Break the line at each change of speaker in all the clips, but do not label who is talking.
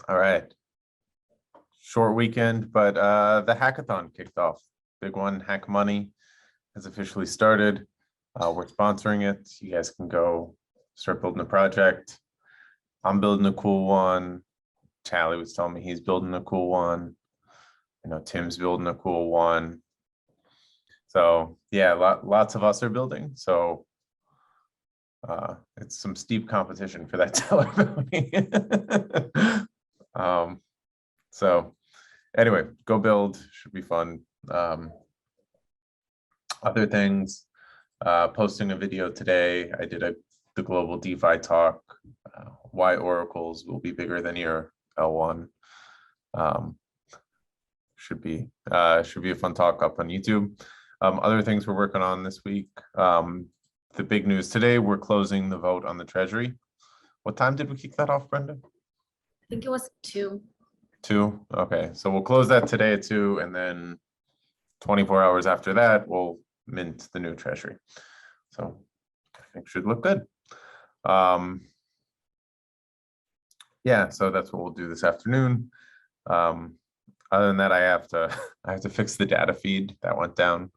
All right. Short weekend, but the hackathon kicked off. Big one, Hack Money, has officially started. We're sponsoring it. You guys can go start building a project. I'm building a cool one. Tally was telling me he's building a cool one. You know, Tim's building a cool one. So yeah, lots of us are building. So it's some steep competition for that Tellor bounty. So anyway, go build, should be fun. Other things, posting a video today. I did the global DeFi talk, why oracles will be bigger than your L1. Should be a fun talk up on YouTube. Other things we're working on this week. The big news today, we're closing the vote on the Treasury. What time did we kick that off, Brenda?
I think it was 2.
2? Okay, so we'll close that today at 2, and then 24 hours after that, we'll mint the new Treasury. So I think should look good. Yeah, so that's what we'll do this afternoon. Other than that, I have to fix the data feed that went down.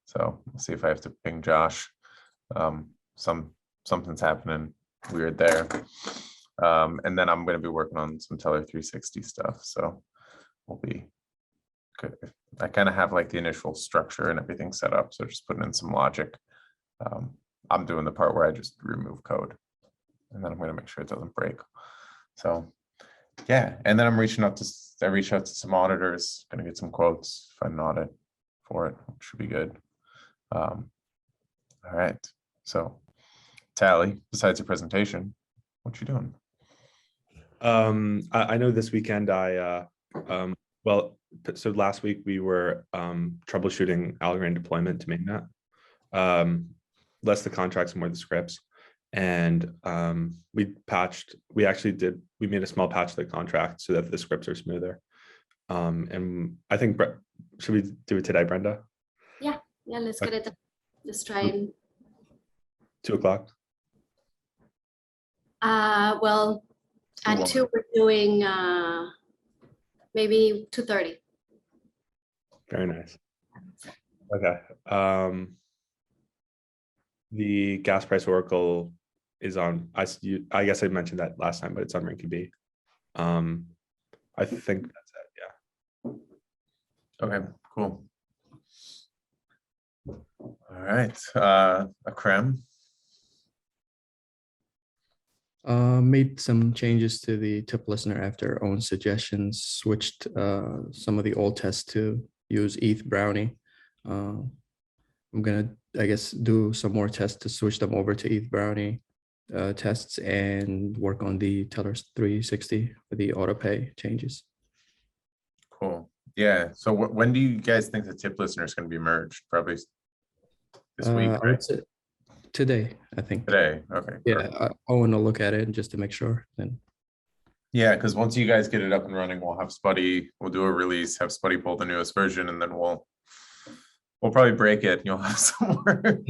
So we'll see if I have to ping Josh. Something's happening weird there. And then I'm going to be working on some Tellor 360 stuff. So we'll be good. I kind of have like the initial structure and everything set up. So just putting in some logic. I'm doing the part where I just remove code, and then I'm going to make sure it doesn't break. So yeah, and then I reached out to some auditors, going to get some quotes, find an audit for it, which should be good. All right. So Tally, besides your presentation, what you doing?
I know this weekend well, so last week we were troubleshooting Algorand deployment to mainnet. Less the contracts, more the scripts. And we made a small patch to the contract so that the scripts are smoother. And I think, should we do it today, Brenda?
Yeah, let's get it. Let's try and
2 o'clock.
Well, at 2 we're doing maybe 2:30.
Very nice. Okay. The gas price oracle is on. I guess I mentioned that last time, but it's on RenQB. I think that's it. Yeah.
Okay. Cool. All right. Akrem.
Made some changes to the tip listener after our own suggestions, switched some of the old tests to use ETH Brownie. I'm gonna, I guess, do some more tests to switch them over to ETH Brownie tests and work on the Tellor 360 for the auto pay changes.
Cool. Yeah. So when do you guys think the tip listener is going to be merged? Probably this week, right?
Today, I think.
Today. Okay.
Yeah, I want to look at it just to make sure. Then.
Yeah, because once you guys get it up and running, we'll have Spuddy. We'll do a release, have Spuddy pull the newest version, and then we'll probably break it. You'll have some work.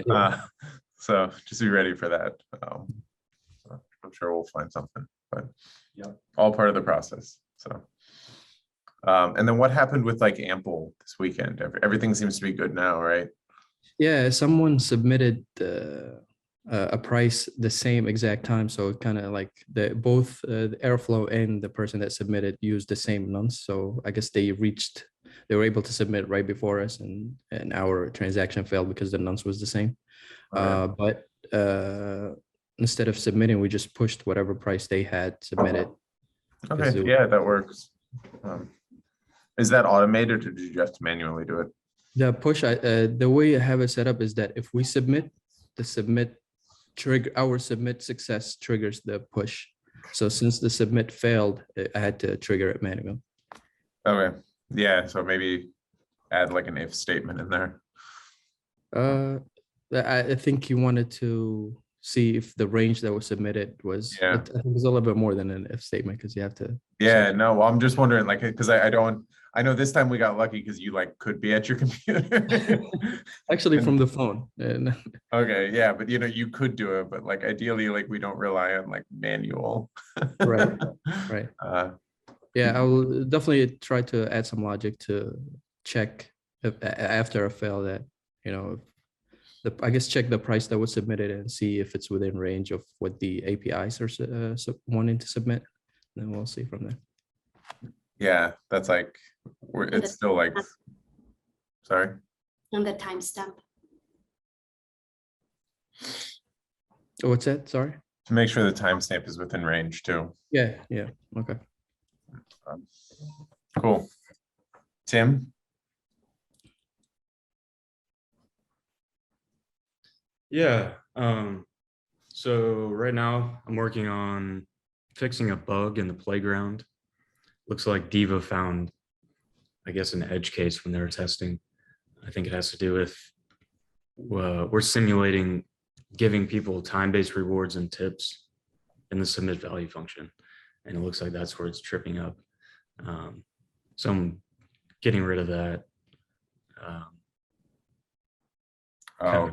Yeah.
So just be ready for that. I'm sure we'll find something, but yeah, all part of the process. So, and then what happened with like Ample this weekend? Everything seems to be good now, right?
Yeah, someone submitted a price the same exact time, so it kind of like both the Airflow and the person that submitted used the same nonce. So I guess they were able to submit right before us, and our transaction failed because the nonce was the same. Okay. But instead of submitting, we just pushed whatever price they had submitted.
Okay, yeah, that works. Is that automated, or did you have to manually do it?
The push, the way I have it set up is that if we submit, our submit success triggers the push. So since the submit failed, I had to trigger it manually.
Okay, yeah, so maybe add like an if statement in there.
I think you wanted to see if the range that was submitted was,
Yeah.
I think it's a little bit more than an if statement because you have to.
Yeah, no, well, I'm just wondering, like, because I know this time we got lucky because you like could be at your computer.
Actually, from the phone. And
Okay, yeah, but you could do it, but like ideally, like we don't rely on like manual.
Right, right. Yeah, I
Mhm.
will definitely try to add some logic to check if, after I fail that, I guess check the price that was submitted and see if it's within range of what the APIs are wanting to submit. Then we'll see from there.
Yeah, that's like, it's still like, sorry.
And the timestamp.
Oh, what's that? Sorry.
To make sure the timestamp is within range too.
Yeah, yeah. Okay.
Cool. Tim?
Yeah. So right now I'm working on fixing a bug in the playground. Looks like Diva found, I guess, an edge case when they were testing. I think it has to do with we're simulating giving people time-based rewards and tips in the submit value function. And it looks like that's where it's tripping up. So I'm getting rid of that.
Oh,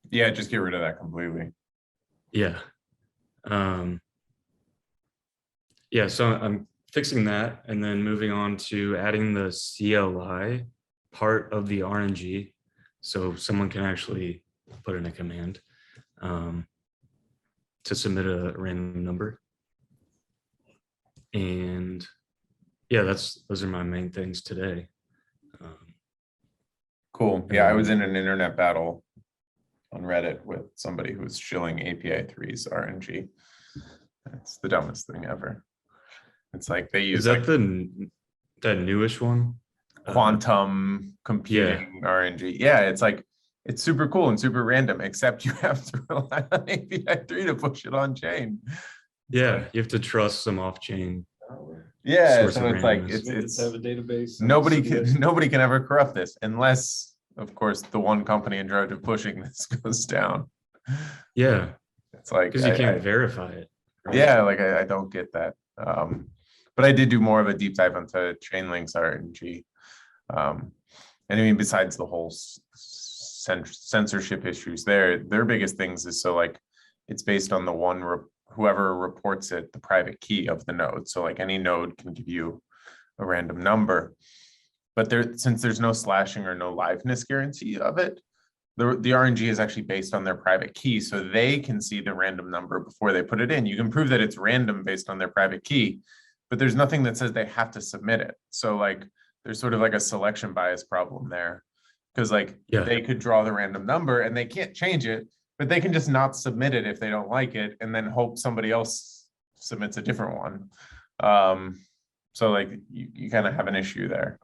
yeah, just get rid of that completely.
Yeah. Yeah, so I'm fixing that and then moving on to adding the CLI part of the RNG. So someone can actually put in a command to submit a random number. And yeah, those are my main things today.
Cool. Yeah, I was in an internet battle on Reddit with somebody who was shilling API 3's RNG. It's the dumbest thing ever. It's like they use
Is that
like
that newish one?
quantum computing RNG. Yeah, it's like it's super cool and super random, except you have to rely on API 3 to push it on chain.
Yeah, you have to trust some off-chain.
Yeah,
Source
so
of
it's like
randomness.
it's
have a database.
nobody can ever corrupt this unless, of course, the one company in charge of pushing this goes down.
Yeah,
It's like
because you can't verify it. right?
yeah, like I don't get that. But I did do more of a deep dive into Chainlink's RNG. And I mean, besides the whole censorship issues, their biggest things is so like it's based on the one whoever reports it, the private key of the node. So like any node can give you a random number, but since there's no slashing or no liveness guarantee of it, the RNG is actually based on their private key, so they can see the random number before they put it in. You can prove that it's random based on their private key, but there's nothing that says they have to submit it. So like there's sort of like a selection bias problem there, because like they could draw the random number and they can't change it, but they can just not submit it if they don't like it and then hope somebody else submits a different one. So like you kind of have an issue there.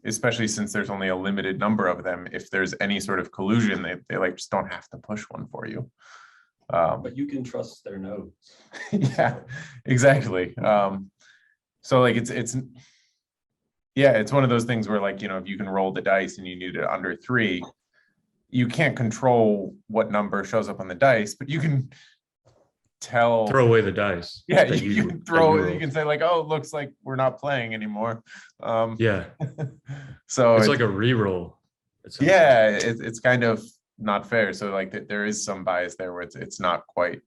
Especially since there's only a limited number of them. If there's any sort of collusion, they like just don't have to push one for you.
But you can trust their nodes.
Yeah, exactly. So like it's yeah, it's one of those things where like, if you can roll the dice and you need it under 3, you can't control what number shows up on the dice, but you can throw
away the dice.
Yeah, you can say like, oh, it looks like we're not playing anymore.
Yeah.
So
it's like a re-roll.
Yeah, it's kind of not fair. So like there is some bias there where it's not quite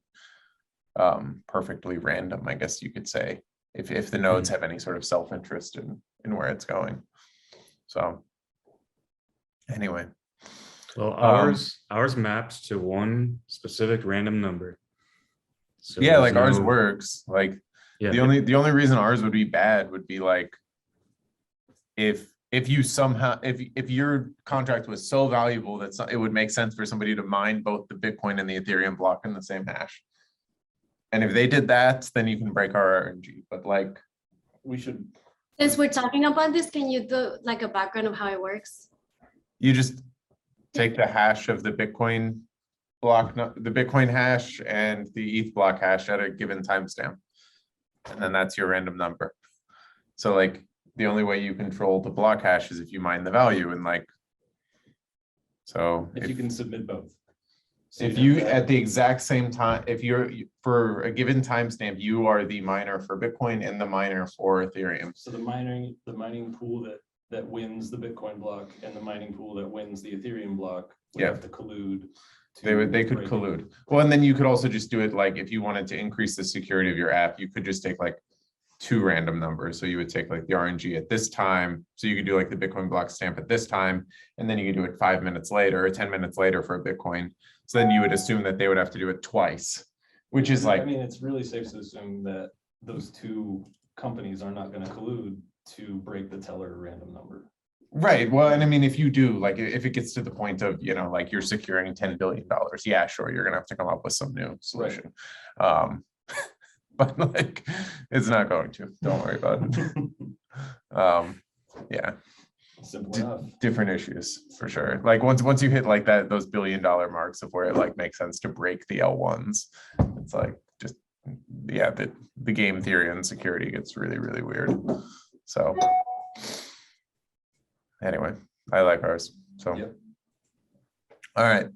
perfectly random, I guess you could say, if the nodes have any sort of self-interest in where it's going. So anyway.
Well, ours maps to one specific random number. So
yeah, like ours works. Like the only reason ours would be bad would be like if you somehow if your contract was so valuable that it would make sense for somebody to mine both the Bitcoin and the Ethereum block in the same hash. And if they did that, then you can break our RNG. But like we should.
Since we're talking about this, can you do like a background of how it works?
You just take the hash of the Bitcoin block, the Bitcoin hash and the ETH block hash at a given timestamp, and then that's your random number. So like the only way you control the block hash is if you mine the value, and like so
if you can submit both. So
If
have
you,
that-
at the exact same time, if you're, for a given timestamp, you are the miner for Bitcoin and the miner for Ethereum.
So the mining pool that wins the Bitcoin block and the mining pool that wins the Ethereum block would
Yeah.
have to collude.
They could
break it.
collude. Well, and then you could also just do it like, if you wanted to increase the security of your app, you could just take like 2 random numbers. So you would take like the RNG at this time. So you could do like the Bitcoin block stamp at this time, and then you could do it 5 minutes later or 10 minutes later for a Bitcoin. So then you would assume that they would have to do it twice, which is
I
like,
mean, it's really safe to assume that those 2 companies are not going to collude to break the Tellor random number.
right. Well, and I mean, if you do, like, if it gets to the point of, you know, like you're securing $10 billion, yeah, sure, you're gonna have to come up with some new solution. But like, it's not going to, don't worry about it. Yeah,
Simple enough.
different issues for sure. Like once you hit like that, those $1 billion marks of where it like makes sense to break the L1s, it's like just, yeah, the game theory and security gets really, really weird. So anyway, I like ours. So,
Yep.
all right.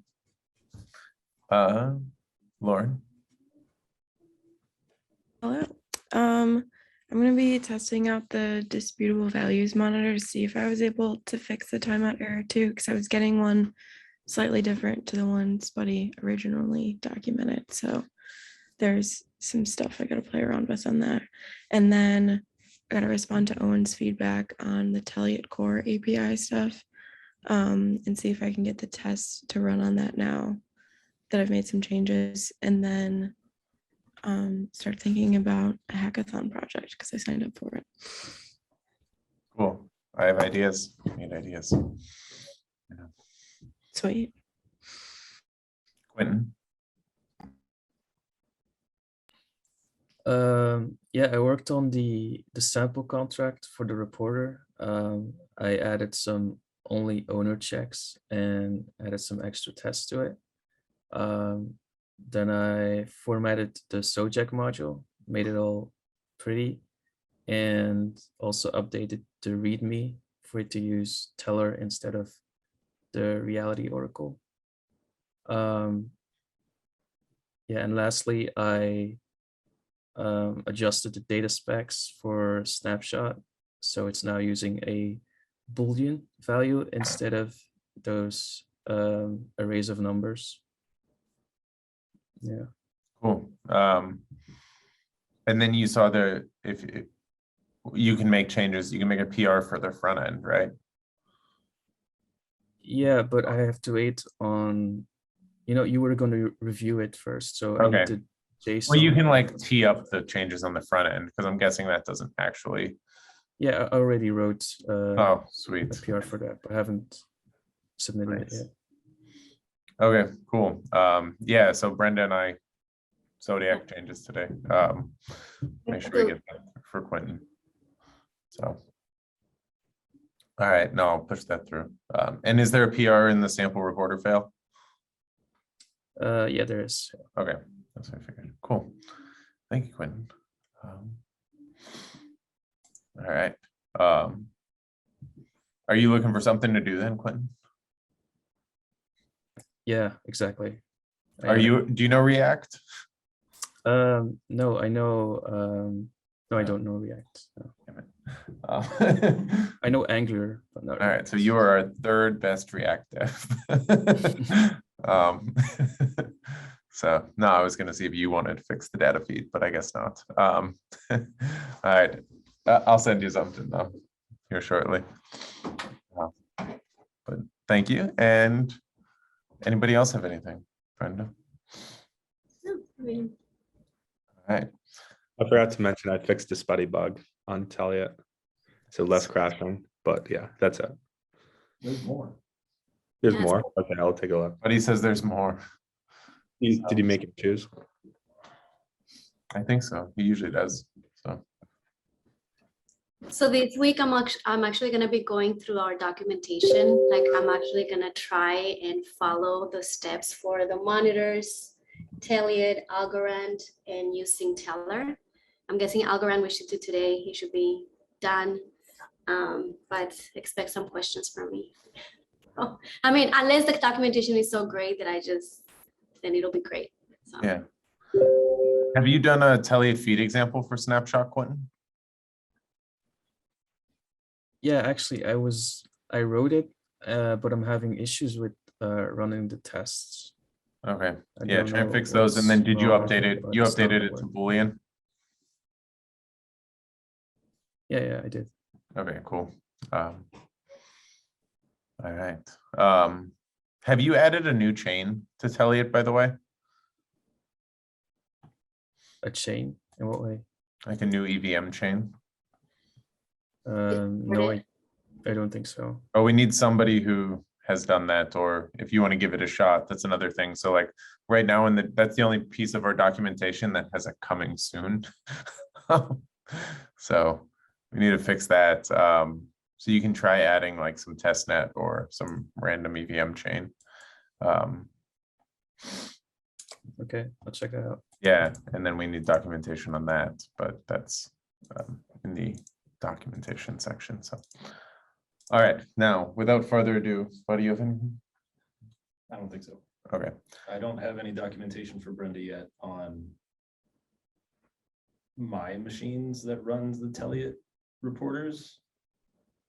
Lauren.
Hello. I'm going to be testing out the disputable values monitor to see if I was able to fix the timeout error too, because I was getting one slightly different to the one Spuddy originally documented. So there's some stuff I got to play around with on that. And then I got to respond to Owen's feedback on the Telliot core API stuff, and see if I can get the test to run on that now that I've made some changes. And then start thinking about a hackathon project because I signed up for it.
Cool. I have ideas. Need ideas. Yeah.
Sweet.
Quentin.
Yeah, I worked on the sample contract for the reporter. I added some only owner checks and added some extra tests to it. Then I formatted the Sojak module, made it all pretty, and also updated the README for it to use Tellor instead of the reality oracle. Yeah, and lastly, I adjusted the data specs for Snapshot, so it's now using a Boolean value instead of those arrays of numbers. Yeah.
Cool. And then you saw if you can make changes, you can make a PR for the front end, right?
Yeah, but I have to wait on, you were going to review it first, so I
Okay.
need to JSON.
Well, you can like tee up the changes on the front end because I'm guessing that doesn't actually.
Yeah, I already wrote
Oh,
a
sweet.
PR for that, but I haven't submitted it
Nice.
yet.
Okay, cool. Yeah, so Brenda and I Zodiac changes today. Make sure we get that for Quentin. So. All right, no, I'll push that through. And is there a PR in the sample reporter fail?
Yeah, there is.
Okay, that's what I figured. Cool. Thank you, Quentin. All right. Are you looking for something to do then, Quentin?
Yeah, exactly.
Do you know React?
No, I know. No, I don't know React. No. I know Angular, but not.
All right, so you are our third best React dev. So no, I was going to see if you wanted to fix the data feed, but I guess not. All right, I'll send you something though here shortly. But thank you. And anybody else have anything, Brenda?
No, I mean,
All right.
I forgot to mention I fixed the Spuddy bug on Telliot, so less crashing. But yeah, that's it.
There's more.
There's
Yes.
more. Okay, I'll take a look.
But he says there's more.
Did you make him choose?
I think so. He usually does.
so this week I'm actually gonna be going through our documentation. Like I'm actually gonna try and follow the steps for the monitors, Telliot, Algorand, and using Tellor. I'm guessing Algorand we should do today. He should be done. But expect some questions from me. Oh, I mean, unless the documentation is so great that I just then it'll be great. So.
Yeah. Have you done a telliot feed example for Snapshot, Quentin?
Yeah, actually, I wrote it, but I'm having issues with running the tests.
Okay.
I
Yeah,
don't
try and
know
fix those. And then
what's
did you
wrong,
update it?
but
You
it's not
updated it to
working.
Boolean?
Yeah, I did.
Okay, cool. All right. Have you added a new chain to telliot, by the way?
A chain? In what way?
Like a new EVM chain?
No, I don't think so.
Oh, we need somebody who has done that, or if you want to give it a shot, that's another thing. So like right now, that's the only piece of our documentation that has a coming soon. So we need to fix that. So you can try adding like some testnet or some random EVM chain.
Okay, I'll check that out.
Yeah, and then we need documentation on that, but that's in the documentation section. So, all right, now without further ado, do you have anything?
I don't think so.
Okay,
I don't have any documentation for Brenda yet on my machines that runs the telliot reporters.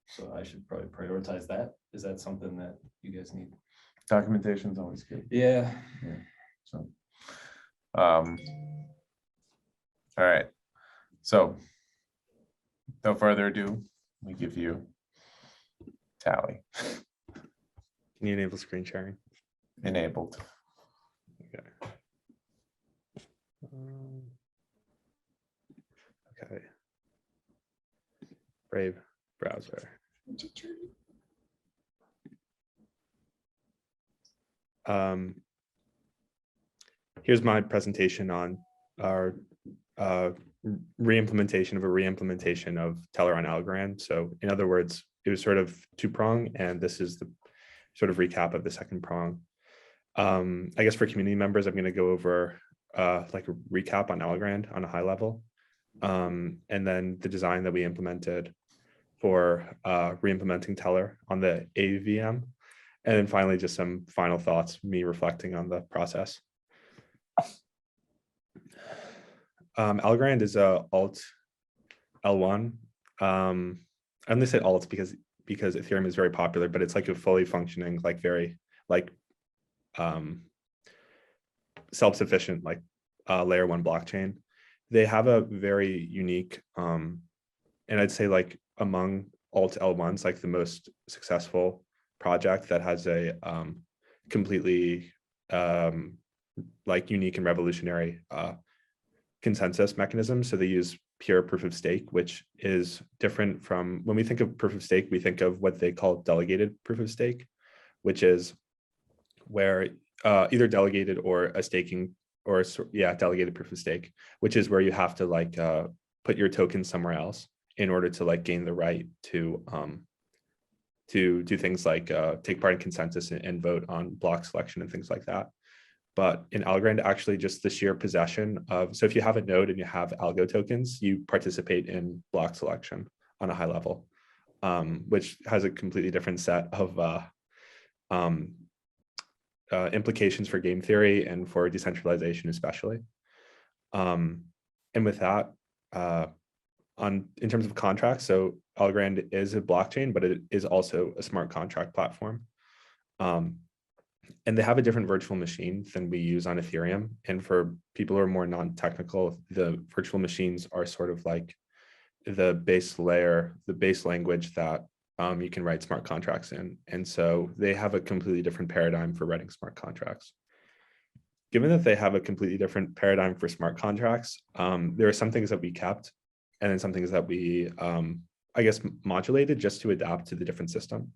So I should probably prioritize that. Is that something that you guys need?
documentation is always good.
Yeah.
So, all right. So, no further ado, we give you tally
Can you enable screen sharing?
enabled.
Okay. Okay. Brave browser. Here's my presentation on our re-implementation of a re-implementation of Tellor on Algorand. So in other words, it was sort of two-prong, and this is the sort of recap of the second prong. I guess for community members, I'm going to go over like a recap on Algorand on a high level, and then the design that we implemented for re-implementing Tellor on the AVM, and then finally just some final thoughts, me reflecting on the process. Algorand is a alt L1. I only say alt because Ethereum is very popular, but it's like a fully functioning, like very like self-sufficient, like layer one blockchain. They have a very unique, and I'd say like among alt L1s, like the most successful project that has a completely like unique and revolutionary consensus mechanism. So they use pure proof of stake, which is different from when we think of proof of stake, we think of what they call delegated proof of stake, which is where either delegated or a staking or delegated proof of stake, which is where you have to like put your token somewhere else in order to like gain the right to do things like take part in consensus and vote on block selection and things like that. But in Algorand, actually just the sheer possession of, so if you have a node and you have algo tokens, you participate in block selection on a high level, which has a completely different set of implications for game theory and for decentralization especially. And with that, in terms of contracts, so Algorand is a blockchain, but it is also a smart contract platform. And they have a different virtual machine than we use on Ethereum. And for people who are more non-technical, the virtual machines are sort of like the base layer, the base language that you can write smart contracts in. And so they have a completely different paradigm for writing smart contracts. Given that they have a completely different paradigm for smart contracts, there are some things that we kept and then some things that we, I guess, modulated just to adapt to the different system.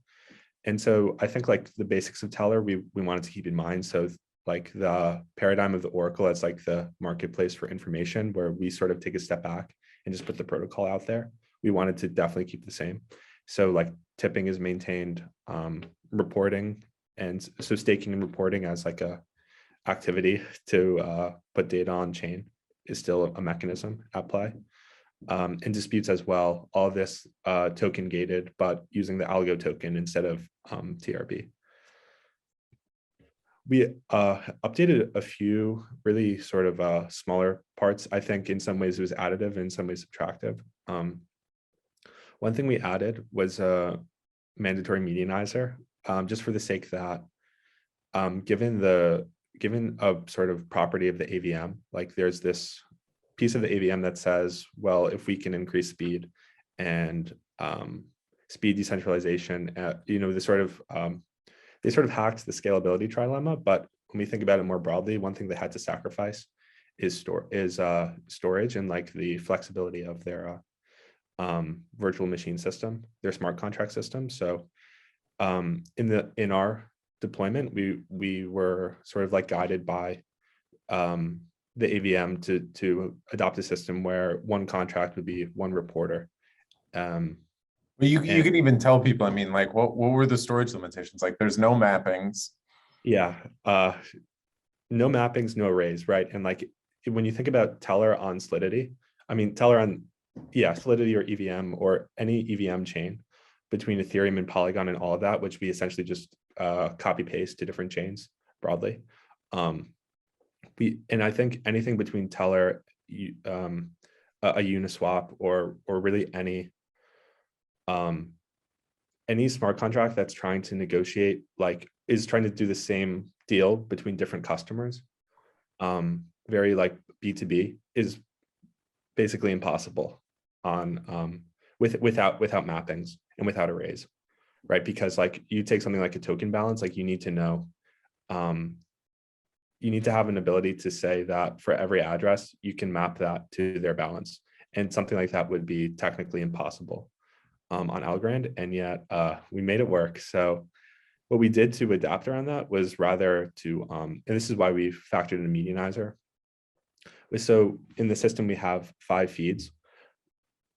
And so I think like the basics of Tellor, we wanted to keep in mind. So like the paradigm of the Oracle as like the marketplace for information, where we sort of take a step back and just put the protocol out there. We wanted to definitely keep the same. So like tipping is maintained, reporting, and so staking and reporting as like a activity to put data on chain is still a mechanism at play. And disputes as well, all this token gated, but using the algo token instead of TRB. we updated a few really sort of smaller parts. I think in some ways it was additive, in some ways subtractive. One thing we added was a mandatory medianizer, just for the sake that given a sort of property of the AVM, like there's this piece of the AVM that says, well, if we can increase speed and speed decentralization, you know, they sort of hacked the scalability trilemma. But when we think about it more broadly, one thing they had to sacrifice is storage and like the flexibility of their virtual machine system, their smart contract system. So in our deployment, we were sort of like guided by the AVM to adopt a system where one contract would be one reporter.
Well, you can even tell people, I mean, like, what were the storage limitations? Like, there's no mappings.
Yeah, no mappings, no arrays, right? And like, when you think about Tellor on Solidity, I mean, Tellor on, yeah, Solidity or EVM or any EVM chain between Ethereum and Polygon and all of that, which we essentially just copy paste to different chains broadly. And I think anything between Tellor, a Uniswap, or really any smart contract that's trying to negotiate, like is trying to do the same deal between different customers, very like B2B, is basically impossible on without mappings and without arrays, right? Because like you take something like a token balance, like you need to know, you need to have an ability to say that for every address, you can map that to their balance. And something like that would be technically impossible on Algorand, and yet we made it work. So what we did to adapt around that was rather to, and this is why we factored in a medianizer. So in the system, we have 5 feeds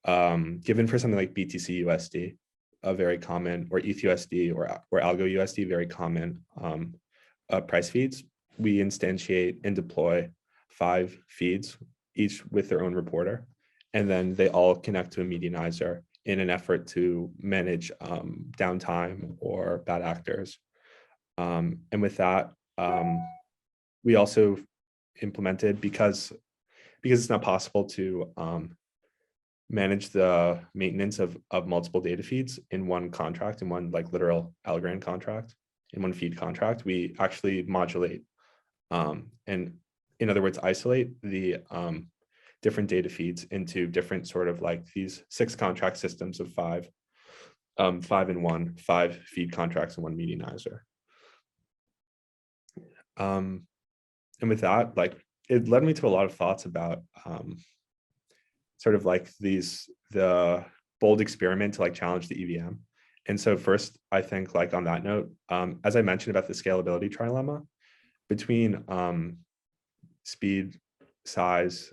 given for something like BTC USD, a very common, or ETH USD or Algo USD, very common price feeds. We instantiate and deploy 5 feeds, each with their own reporter, and then they all connect to a medianizer in an effort to manage downtime or bad actors. And with that, we also implemented, because it's not possible to manage the maintenance of multiple data feeds in one contract, in one like literal Algorand contract, in one feed contract, we actually modulate and in other words, isolate the different data feeds into different sort of like these 6 contract systems of 5 in one, 5 feed contracts and 1 medianizer. And with that, like it led me to a lot of thoughts about sort of like the bold experiment to like challenge the EVM. And so first, I think like on that note, as I mentioned about the scalability trilemma between speed, size,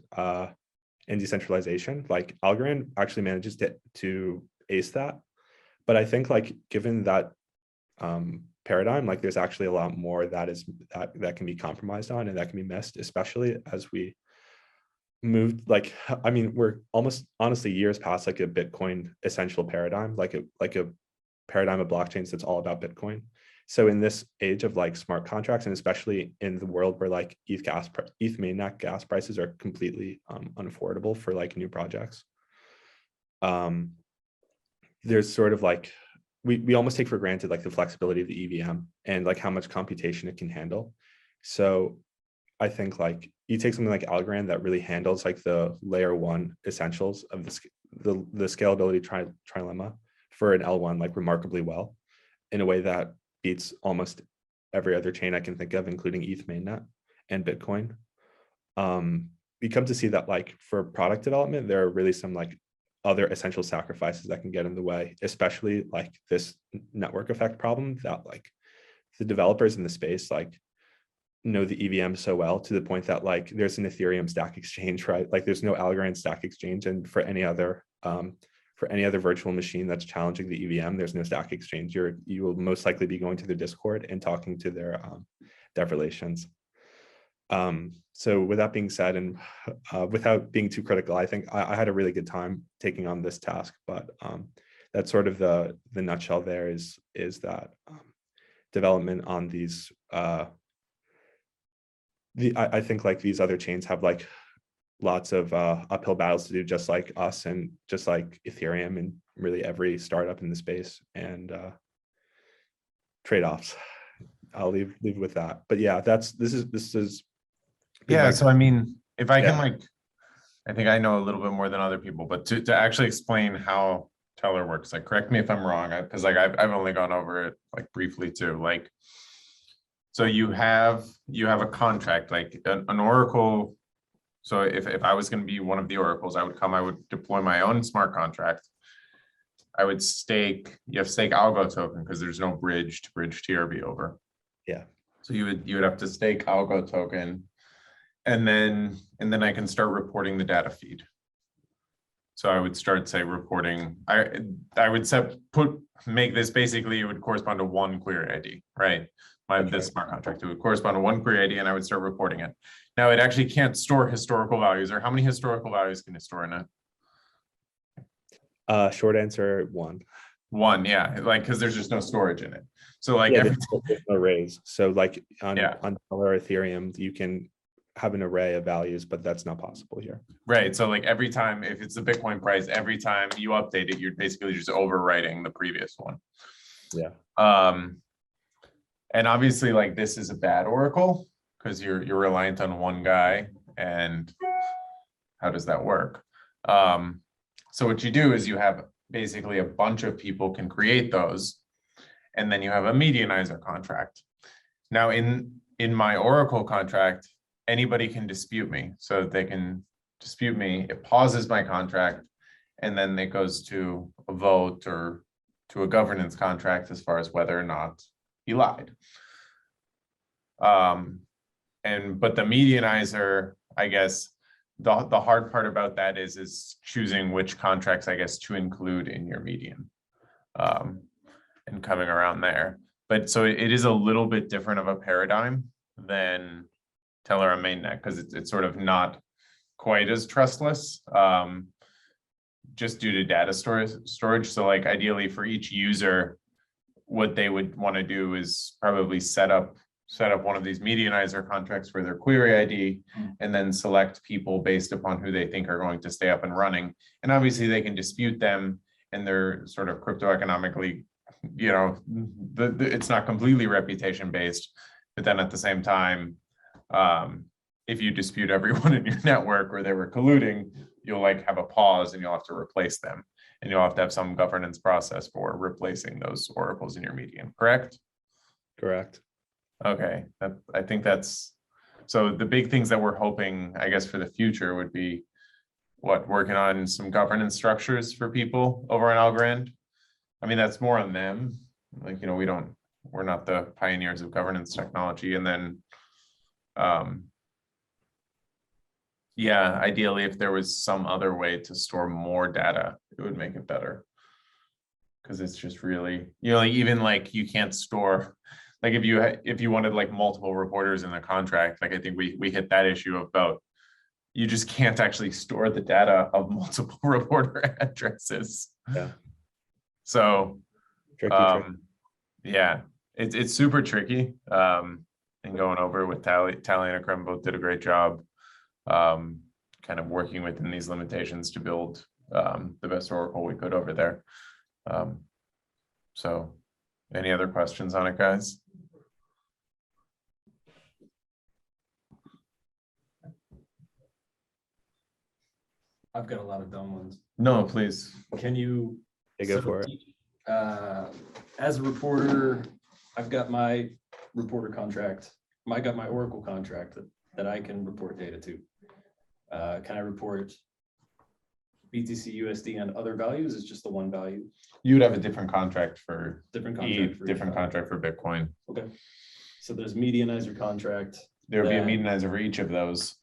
and decentralization, like Algorand actually manages to ace that. But I think like given that paradigm, like there's actually a lot more that can be compromised on and that can be missed, especially as we moved, like, I mean, we're almost honestly years past like a Bitcoin essential paradigm, like a paradigm of blockchains that's all about Bitcoin. So in this age of like smart contracts, and especially in the world where like ETH mainnet gas prices are completely unaffordable for like new projects, there's sort of like, we almost take for granted like the flexibility of the EVM and like how much computation it can handle. So I think like you take something like Algorand that really handles like the layer 1 essentials of the scalability trilemma for an L1 like remarkably well, in a way that beats almost every other chain I can think of, including ETH mainnet and Bitcoin. We come to see that like for product development, there are really some like other essential sacrifices that can get in the way, especially like this network effect problem that like the developers in the space like know the EVM so well, to the point that like there's an Ethereum stack exchange, right? Like there's no Algorand stack exchange, and for any other virtual machine that's challenging the EVM, there's no stack exchange. You will most likely be going to their Discord and talking to their dev relations. So with that being said, and without being too critical, I think I had a really good time taking on this task, but that's sort of the nutshell there is that development on these I think like these other chains have like lots of uphill battles to do, just like us and just like Ethereum and really every startup in the space, and trade-offs. I'll leave with that. But yeah, this is
Yeah, so I mean, if I can
Yeah.
like, I think I know a little bit more than other people, but to actually explain how Tellor works, like correct me if I'm wrong, because like I've only gone over it like briefly too. Like, so you have a contract, like an Oracle. So if I was going to be one of the oracles, I would deploy my own smart contract. I would stake, you have stake algo token because there's no bridge to bridge TRB over.
Yeah.
So you would have to stake algo token, and then I can start reporting the data feed. So I would start, say, reporting. I would make this basically, it would correspond to one query ID, right? This smart contract, it would correspond to one query ID, and I would start reporting it. Now it actually can't store historical values, or how many historical values can it store in it?
Short answer, one.
One, yeah, like because there's just no storage in it. So like
Yeah,
every
there's no arrays. So like on
Yeah.
Tellor Ethereum, you can have an array of values, but that's not possible here.
right. So like every time, if it's the Bitcoin price, every time you update it, you're basically just overwriting the previous one.
Yeah.
And obviously, like this is a bad oracle because you're reliant on one guy. And how does that work? So what you do is you have basically a bunch of people can create those, and then you have a medianizer contract. Now in my oracle contract, anybody can dispute me. So they can dispute me, it pauses my contract, and then it goes to a vote or to a governance contract as far as whether or not he lied. But the medianizer, I guess, the hard part about that is choosing which contracts, I guess, to include in your median, and coming around there. But so it is a little bit different of a paradigm than Tellor on mainnet, because it's sort of not quite as trustless, just due to data storage. So like ideally for each user, what they would want to do is probably set up one of these medianizer contracts for their query ID, and then select people based upon who they think are going to stay up and running. And obviously they can dispute them, and they're sort of crypto economically, it's not completely reputation based, but then at the same time, if you dispute everyone in your network or they were colluding, you'll like have a pause and you'll have to replace them, and you'll have to have some governance process for replacing those oracles in your median, correct?
Correct.
Okay, I think that's, so the big things that we're hoping, I guess, for the future would be working on some governance structures for people over on Algorand. I mean, that's more on them. Like, we're not the pioneers of governance technology. And then, yeah, ideally, if there was some other way to store more data, it would make it better. Because it's just really, like even like you can't store, like if you wanted like multiple reporters in the contract, like I think we hit that issue about, you just can't actually store the data of multiple reporter addresses.
Yeah.
So,
Tricky.
yeah, it's super tricky. And going over with Tally and Akram both did a great job, kind of working within these limitations to build the best oracle we could over there. So any other questions on it, guys?
I've got a lot of dumb ones.
No, please.
Can you?
Hey, go for it.
As a reporter, I've got my reporter contract. I got my Oracle contract that I can report data to. Can I report BTC USD and other values? It's just the one value.
You would have a different contract for
Different
ETH,
contract. For
different
each
contract for Bitcoin.
Okay. So there's medianizer contract.
There would be a
that-
medianizer for each of those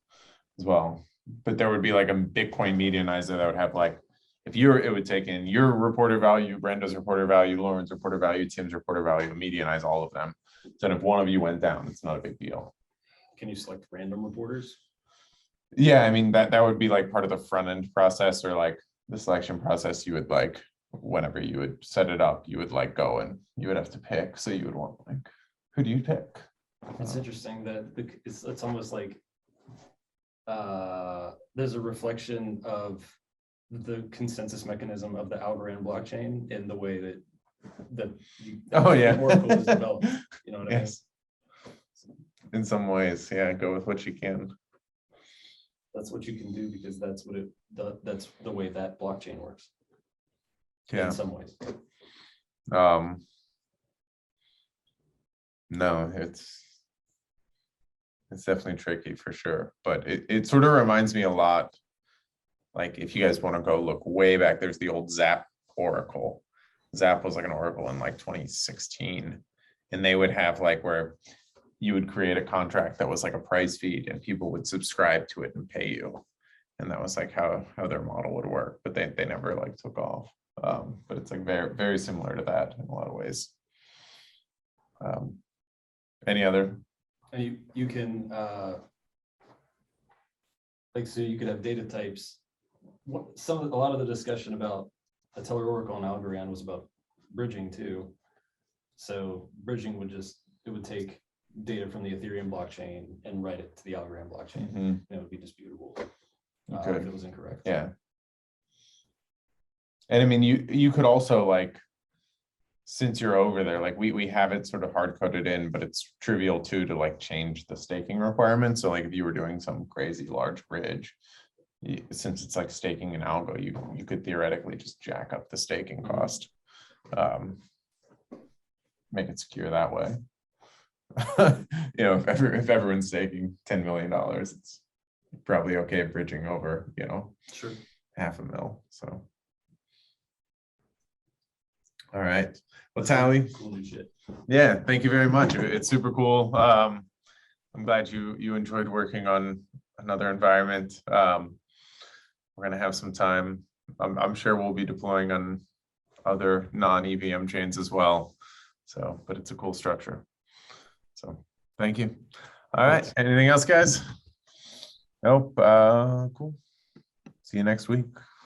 as well. But there would be like a Bitcoin medianizer that would have like, it would take in your reporter value, Brenda's reporter value, Lauren's reporter value, Tim's reporter value, and medianize all of them. So if one of you went down, it's not a big deal.
Can you select random reporters?
Yeah, I mean, that would be like part of the front end process, or like the selection process. You would like, whenever you would set it up, you would like go and you would have to pick. So you would want like, who do you pick?
It's interesting that it's almost like there's a reflection of the consensus mechanism of the Algorand blockchain in the way that
Oh, yeah.
Oracle is developed. You know what I mean?
Yes. In some ways, yeah, go with what you can.
That's what you can do because that's that's the way that blockchain works.
Yeah.
In some ways.
No, it's definitely tricky for sure, but it sort of reminds me a lot. Like if you guys want to go look way back, there's the old Zap Oracle. Zap was like an Oracle in like 2016, and they would have like where you would create a contract that was like a price feed, and people would subscribe to it and pay you, and that was like how their model would work. But they never like took off. But it's like very similar to that in a lot of ways. Any other?
And you can like, so you could have data types. A lot of the discussion about the Tellor Oracle and Algorand was about bridging too. So bridging it would take data from the Ethereum blockchain and write it to the Algorand blockchain.
Mhm.
And it would be disputable if it was incorrect.
Yeah. And I mean, you could also like, since you're over there, like we have it sort of hard coded in, but it's trivial too to like change the staking requirements. So like if you were doing some crazy large bridge, since it's like staking an algo, you could theoretically just jack up the staking cost, make it secure that way. You know, if everyone's staking $10 million, it's probably okay bridging over, you know,
Sure.
$500,000. So. All right. Well, Tally,
Cool new shit.
yeah, thank you very much. It's super cool. I'm glad you enjoyed working on another environment. We're gonna have some time. I'm sure we'll be deploying on other non-EVM chains as well. So, but it's a cool structure. So, thank you. All right. Anything else, guys? Nope. Cool. See you next week.